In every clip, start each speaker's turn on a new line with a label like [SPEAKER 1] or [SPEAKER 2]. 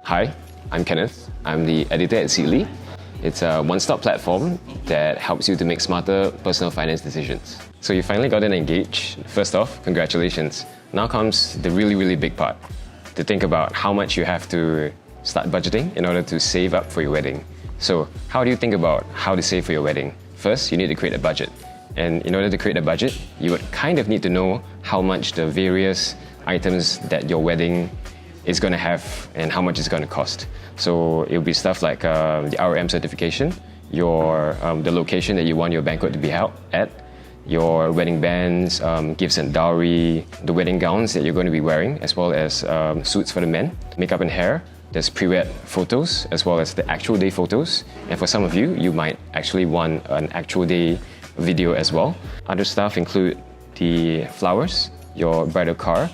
[SPEAKER 1] Hi, I'm Kenneth. I'm the editor at Seedly. It's a one-stop platform that helps you to make smarter personal finance decisions. So you finally gotten engaged. First off, congratulations. Now comes the really big part. To think about how much you have to start budgeting in order to save up for your wedding. So how do you think about how to save for your wedding? First, you need to create a budget. And in order to create a budget, you would kind of need to know how much the various items that your wedding is going to have and how much it's going to cost. So it'll be stuff like the RM certification, the location that you want your banquet to be held at, your wedding bands, gifts and dowry, the wedding gowns that you're going to be wearing, as well as suits for the men, makeup and hair. There's pre-wed photos, as well as the actual day photos. And for some of you, you might actually want an actual day video as well. Other stuff include the flowers, your bridal car,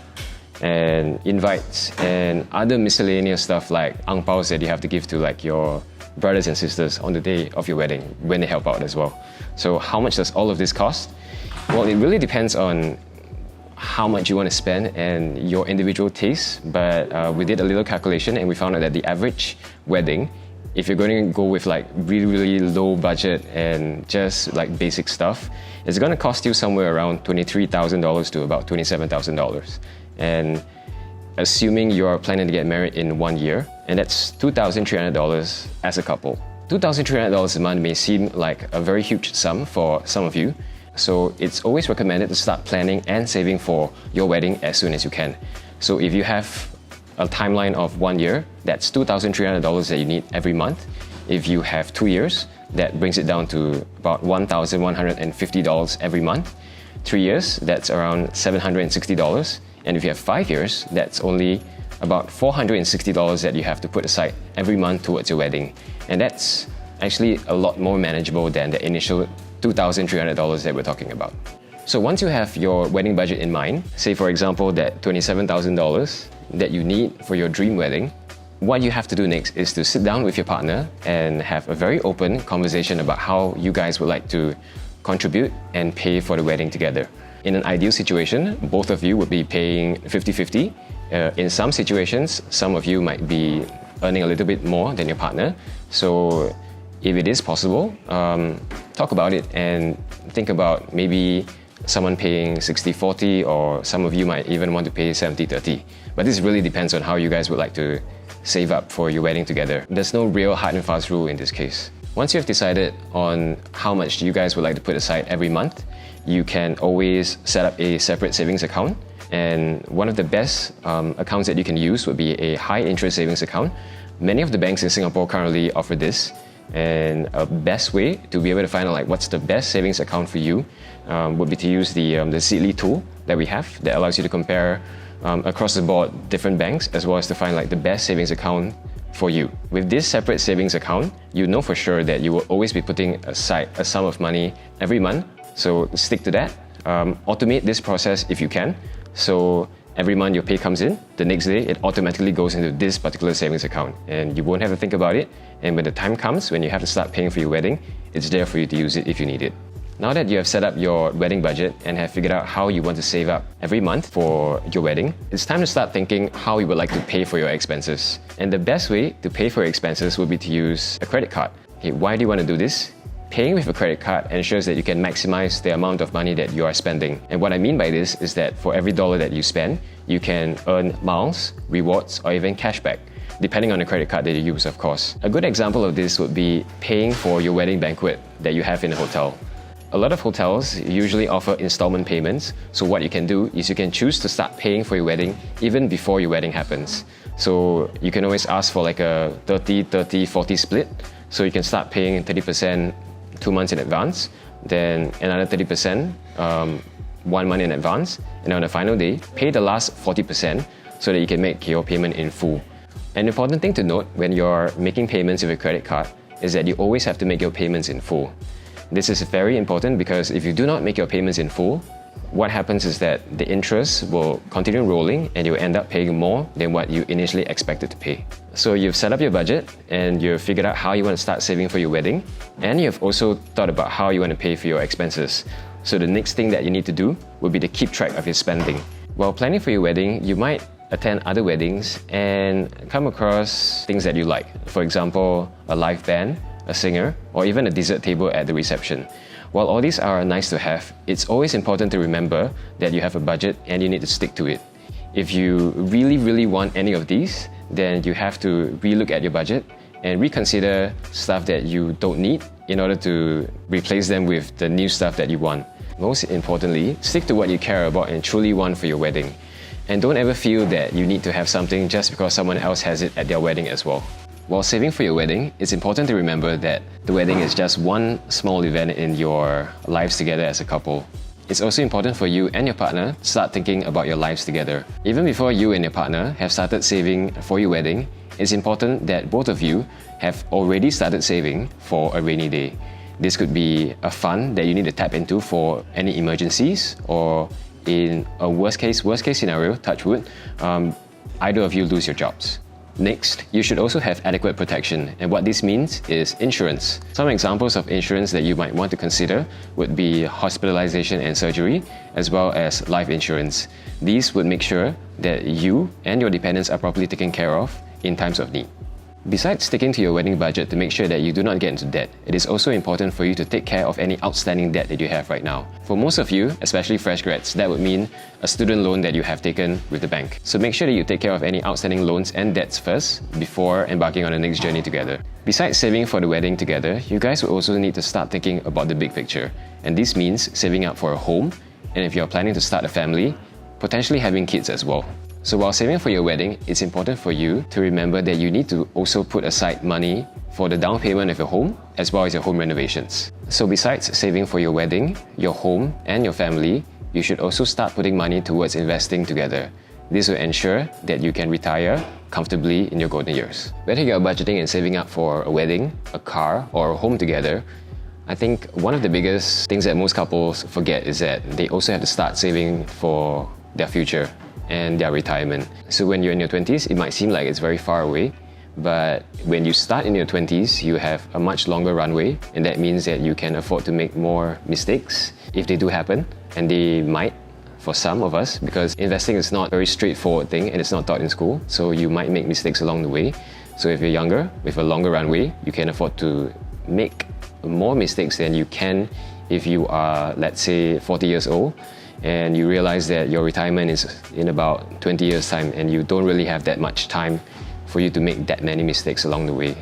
[SPEAKER 1] and invites, and other miscellaneous stuff like ang paos that you have to give to like your brothers and sisters on the day of your wedding when they help out as well. So how much does all of this cost? Well, it really depends on how much you want to spend and your individual tastes, but we did a little calculation and we found out that the average wedding, if you're going to go with like really low budget and just like basic stuff, it's going to cost you somewhere around $23,000 to about $27,000. And assuming you're planning to get married in 1 year, and that's $2,300 as a couple. $2,300 a month may seem like a very huge sum for some of you, so it's always recommended to start planning and saving for your wedding as soon as you can. So if you have a timeline of 1 year, that's $2,300 that you need every month. If you have 2 years, that brings it down to about $1,150 every month. 3 years, that's around $760. And if you have 5 years, that's only about $460 that you have to put aside every month towards your wedding. And that's actually a lot more manageable than the initial $2,300 that we're talking about. So once you have your wedding budget in mind, say for example that $27,000 that you need for your dream wedding, what you have to do next is to sit down with your partner and have a very open conversation about how you guys would like to contribute and pay for the wedding together. In an ideal situation, both of you would be paying 50-50. In some situations, some of you might be earning a little bit more than your partner. So if it is possible, talk about it and think about maybe someone paying 60-40, or some of you might even want to pay 70-30. But this really depends on how you guys would like to save up for your wedding together. There's no real hard and fast rule in this case. Once you have decided on how much you guys would like to put aside every month, you can always set up a separate savings account. And one of the best accounts that you can use would be a high interest savings account. Many of the banks in Singapore currently offer this. And a best way to be able to find out like what's the best savings account for you would be to use the Seedly tool that we have that allows you to compare across the board different banks, as well as to find like the best savings account for you. With this separate savings account, you know for sure that you will always be putting aside a sum of money every month. So stick to that. Automate this process if you can. So every month your pay comes in, the next day it automatically goes into this particular savings account and you won't have to think about it. And when the time comes, when you have to start paying for your wedding, it's there for you to use it if you need it. Now that you have set up your wedding budget and have figured out how you want to save up every month for your wedding, it's time to start thinking how you would like to pay for your expenses. And the best way to pay for your expenses would be to use a credit card. Okay, why do you want to do this? Paying with a credit card ensures that you can maximize the amount of money that you are spending. And what I mean by this is that for every dollar that you spend, you can earn miles, rewards, or even cashback, depending on the credit card that you use, of course. A good example of this would be paying for your wedding banquet that you have in a hotel. A lot of hotels usually offer installment payments, so what you can do is you can choose to start paying for your wedding even before your wedding happens. So you can always ask for like a 30-30-40 split, so you can start paying 30% 2 months in advance, then another 30% 1 month in advance, and on the final day, pay the last 40% so that you can make your payment in full. An important thing to note when you're making payments with a credit card is that you always have to make your payments in full. This is very important because if you do not make your payments in full, what happens is that the interest will continue rolling and you'll end up paying more than what you initially expected to pay. So you've set up your budget and you've figured out how you want to start saving for your wedding, and you've also thought about how you want to pay for your expenses. So the next thing that you need to do would be to keep track of your spending. While planning for your wedding, you might attend other weddings, and come across things that you like. For example, a live band, a singer, or even a dessert table at the reception. While all these are nice to have, it's always important to remember that you have a budget and you need to stick to it. If you really want any of these, then you have to relook at your budget and reconsider stuff that you don't need in order to replace them with the new stuff that you want. Most importantly, stick to what you care about and truly want for your wedding. And don't ever feel that you need to have something just because someone else has it at their wedding as well. While saving for your wedding, it's important to remember that the wedding is just one small event in your lives together as a couple. It's also important for you and your partner to start thinking about your lives together. Even before you and your partner have started saving for your wedding, it's important that both of you have already started saving for a rainy day. This could be a fund that you need to tap into for any emergencies, or in a worst case scenario, touch wood, either of you lose your jobs. Next, you should also have adequate protection, and what this means is insurance. Some examples of insurance that you might want to consider would be hospitalization and surgery, as well as life insurance. These would make sure that you and your dependents are properly taken care of in times of need. Besides sticking to your wedding budget to make sure that you do not get into debt, it is also important for you to take care of any outstanding debt that you have right now. For most of you, especially fresh grads, that would mean a student loan that you have taken with the bank. So make sure that you take care of any outstanding loans and debts first before embarking on the next journey together. Besides saving for the wedding together, you guys will also need to start thinking about the big picture. And this means saving up for a home, and if you're planning to start a family, potentially having kids as well. So while saving for your wedding, it's important for you to remember that you need to also put aside money for the down payment of your home, as well as your home renovations. So besides saving for your wedding, your home, and your family, you should also start putting money towards investing together. This will ensure that you can retire comfortably in your golden years. Whether you're budgeting and saving up for a wedding, a car, or a home together, I think one of the biggest things that most couples forget is that they also have to start saving for their future and their retirement. So when you're in your 20s, it might seem like it's very far away, but when you start in your 20s, you have a much longer runway, and that means that you can afford to make more mistakes if they do happen, and they might for some of us, because investing is not a very straightforward thing and it's not taught in school, so you might make mistakes along the way. So if you're younger, with a longer runway, you can afford to make more mistakes than you can if you are, let's say, 40 years old, and you realize that your retirement is in about 20 years' time and you don't really have that much time for you to make that many mistakes along the way.